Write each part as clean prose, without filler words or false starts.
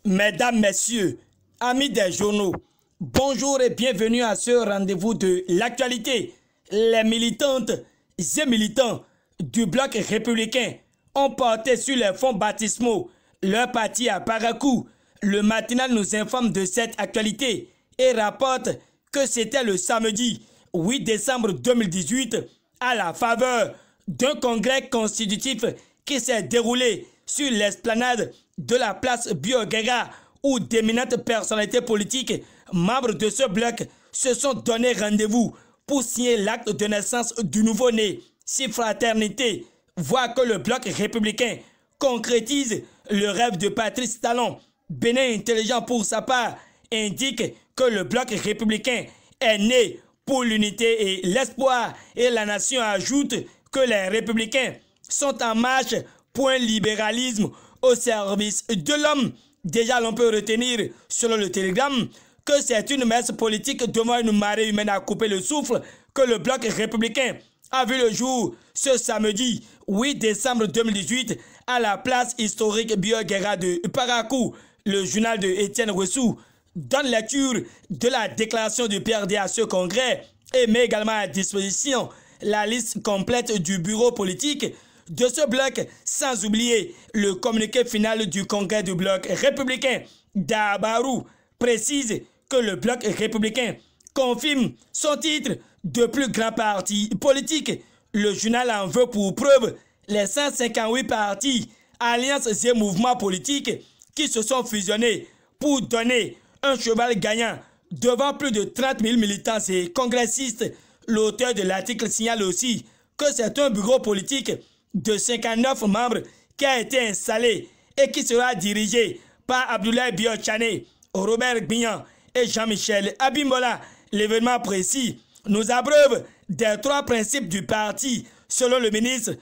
Mesdames, Messieurs, amis des journaux, bonjour et bienvenue à ce rendez-vous de l'actualité. Les militantes et militants du bloc républicain ont porté sur les fonds baptismaux leur parti à Parakou. Le matinal nous informe de cette actualité et rapporte que c'était le samedi 8 décembre 2018 à la faveur d'un congrès constitutif qui s'est déroulé sur l'esplanade de la place Bioguera où d'éminentes personnalités politiques, membres de ce bloc, se sont donné rendez-vous pour signer l'acte de naissance du nouveau-né. Si fraternité voit que le bloc républicain concrétise le rêve de Patrice Talon, Bénin Intelligent pour sa part indique que le bloc républicain est né pour l'unité et l'espoir, et la nation ajoute que les républicains sont en marche pour un libéralisme au service de l'homme. Déjà, l'on peut retenir, selon le Télégramme, que c'est une messe politique devant une marée humaine à couper le souffle que le bloc républicain a vu le jour ce samedi 8 décembre 2018 à la place historique Bioguera de Parakou. Le journal de Étienne Wessou donne lecture de la déclaration du PRD à ce congrès et met également à disposition la liste complète du bureau politique de ce bloc, sans oublier le communiqué final du congrès du bloc républicain. Dabarou précise que le bloc républicain confirme son titre de plus grand parti politique. Le journal en veut pour preuve les 158 partis, alliances et mouvements politiques qui se sont fusionnés pour donner un cheval gagnant devant plus de 30 000 militants et congressistes. L'auteur de l'article signale aussi que c'est un bureau politique de 59 membres qui a été installé et qui sera dirigé par Abdoulaye Biochane, Robert Gbignan et Jean-Michel Abimbola. L'événement précis nous abreuve des trois principes du parti selon le ministre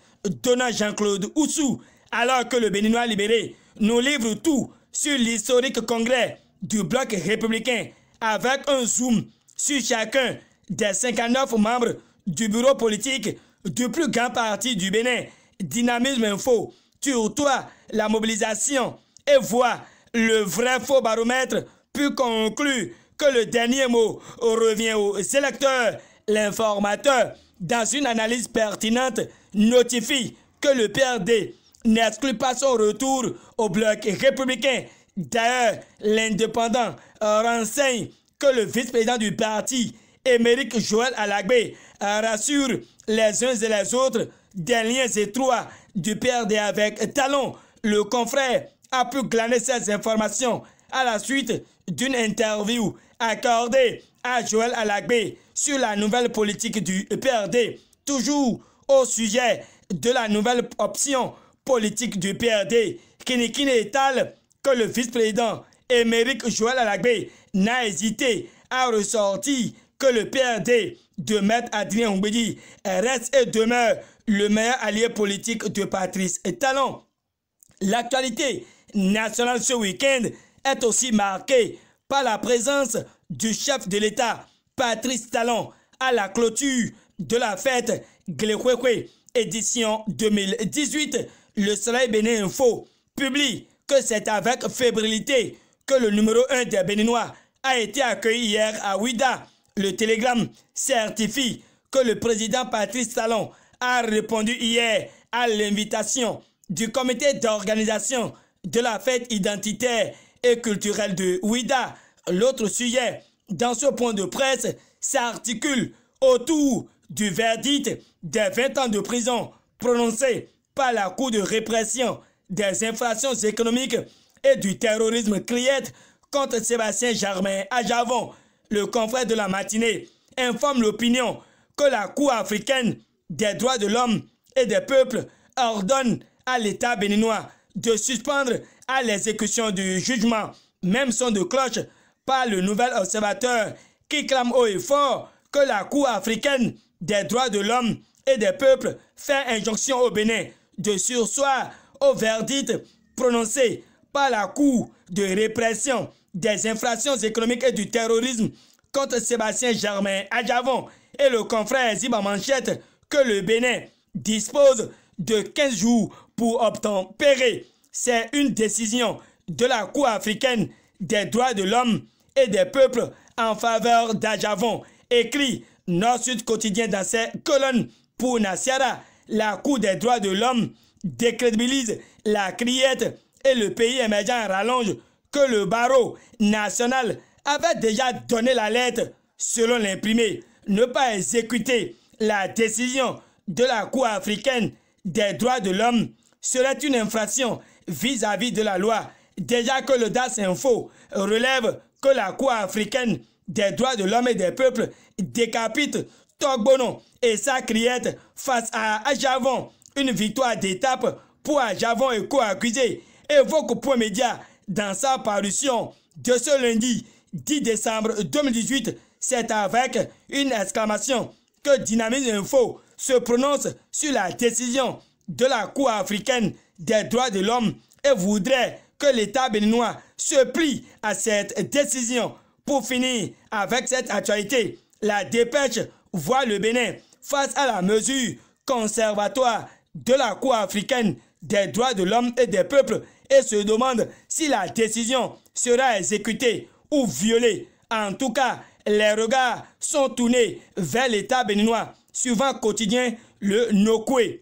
Donald Jean-Claude Oussou, alors que le Béninois libéré nous livre tout sur l'historique congrès du bloc républicain avec un zoom sur chacun des 59 membres du bureau politique du plus grand parti du Bénin. Dynamisme Info tutoie la mobilisation et voit le vrai faux baromètre, puis conclut que le dernier mot revient aux électeurs. L'informateur, dans une analyse pertinente, notifie que le PRD n'exclut pas son retour au bloc républicain. D'ailleurs, l'indépendant renseigne que le vice-président du parti, Émeric Joël Alagbé, rassure les uns et les autres des liens étroits du PRD avec Talon. Le confrère a pu glaner ces informations à la suite d'une interview accordée à Joël Alagbé sur la nouvelle politique du PRD, toujours au sujet de la nouvelle option politique du PRD. Kinikine étale que le vice-président Émeric Joël Alagbé n'a hésité à ressortir que le PRD de Maître Adrien Oumbédi reste et demeure le meilleur allié politique de Patrice Talon. L'actualité nationale ce week-end est aussi marquée par la présence du chef de l'État, Patrice Talon, à la clôture de la fête Glekwekwe édition 2018. Le Soleil Bénin Info publie que c'est avec fébrilité que le numéro 1 des Béninois a été accueilli hier à Ouida. Le Télégramme certifie que le président Patrice Talon a répondu hier à l'invitation du comité d'organisation de la fête identitaire et culturelle de Ouida. L'autre sujet dans ce point de presse s'articule autour du verdict des 20 ans de prison prononcé par la Cour de répression des infractions économiques et du terrorisme CRIET contre Sébastien Germain Adjavon. Le confrère de la matinée informe l'opinion que la Cour africaine des droits de l'homme et des peuples ordonne à l'État béninois de suspendre à l'exécution du jugement. Même son de cloche par le nouvel observateur qui clame haut et fort que la Cour africaine des droits de l'homme et des peuples fait injonction au Bénin de surseoir au verdict prononcé par la Cour de répression des infractions économiques et du terrorisme contre Sébastien Germain Adjavon et le confrère Ziba Manchette que le Bénin dispose de 15 jours pour obtempérer. C'est une décision de la Cour africaine des droits de l'homme et des peuples en faveur d'Ajavon, écrit Nord-Sud quotidien dans ses colonnes. Pour Nassiara, la Cour des droits de l'homme décrédibilise la criette et le pays émergent rallonge que le barreau national avait déjà donné la lettre, selon l'imprimé, ne pas exécuter la décision de la Cour africaine des droits de l'homme serait une infraction vis-à-vis de la loi, déjà que le DAS Info relève que la Cour africaine des droits de l'homme et des peuples décapite Togbono et sa criette face à Ajavon. Une victoire d'étape pour Ajavon et co-accusé, évoque Point Média dans sa parution de ce lundi 10 décembre 2018. C'est avec une exclamation que Dynamisme Info se prononce sur la décision de la Cour africaine des droits de l'homme et voudrait que l'État béninois se plie à cette décision. Pour finir avec cette actualité, la dépêche voit le Bénin face à la mesure conservatoire de la Cour africaine des droits de l'homme et des peuples et se demande si la décision sera exécutée ou violée. En tout cas, les regards sont tournés vers l'État béninois, suivant quotidien le Nokwe.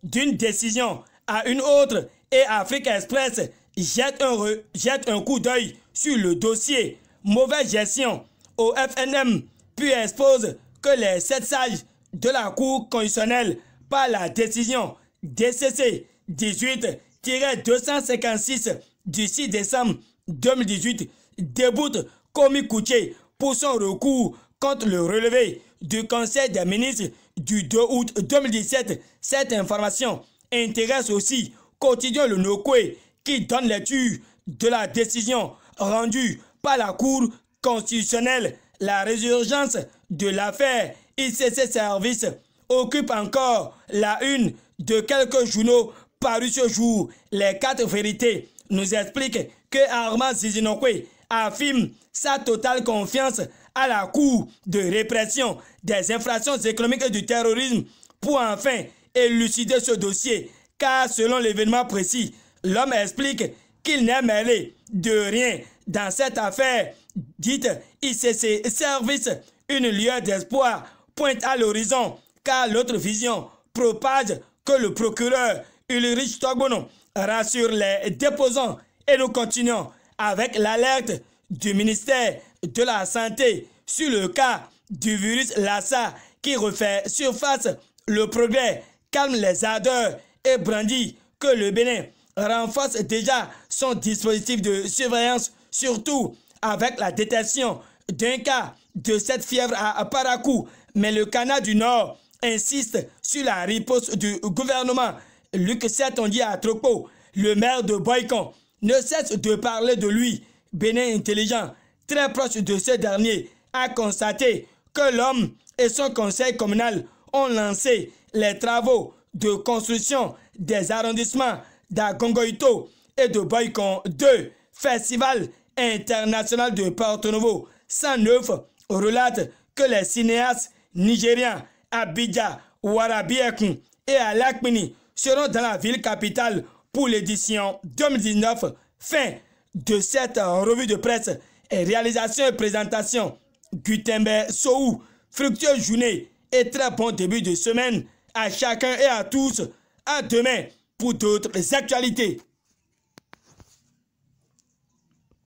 D'une décision à une autre, et Afrique Express jette un coup d'œil sur le dossier mauvaise gestion au FNM, puis expose que les 7 sages de la Cour constitutionnelle, par la décision DCC 18-256 du 6 décembre 2018, déboute Komi Kouché pour son recours contre le relevé du Conseil des ministres du 2 août 2017. Cette information intéresse aussi quotidien le Nokwe qui donne lecture de la décision rendue par la Cour constitutionnelle. La résurgence de l'affaire ICC Service occupe encore la une de quelques journaux parus ce jour. Les 4 vérités nous expliquent que Armand Zizinokwe affirme sa totale confiance à la Cour de répression des infractions économiques et du terrorisme pour enfin élucider ce dossier, car selon l'événement précis, l'homme explique qu'il n'est mêlé de rien dans cette affaire dite ICC Service. Une lueur d'espoir pointe à l'horizon, car l'autre vision propage que le procureur Ulrich Togbono rassure les déposants. Et nous continuons avec l'alerte du ministère de la Santé sur le cas du virus Lassa qui refait surface. Le progrès calme les ardeurs et brandit que le Bénin renforce déjà son dispositif de surveillance, surtout avec la détection d'un cas de cette fièvre à Parakou. Mais le Canada du Nord insiste sur la riposte du gouvernement. Luc Sertondi à Tropo, le maire de Boycon, ne cesse de parler de lui. Bénin intelligent, très proche de ce dernier, a constaté que l'homme et son conseil communal ont lancé les travaux de construction des arrondissements d'Agongoïto et de Boycon 2, Festival international de Porto Novo. 109 relate que les cinéastes nigériens Abidja, Warabiekun et Alakmini seront dans la ville capitale pour l'édition 2019. Fin de cette revue de presse et réalisation et présentation. Gutenberg Sohou, fructueuse journée et très bon début de semaine à chacun et à tous. À demain pour d'autres actualités.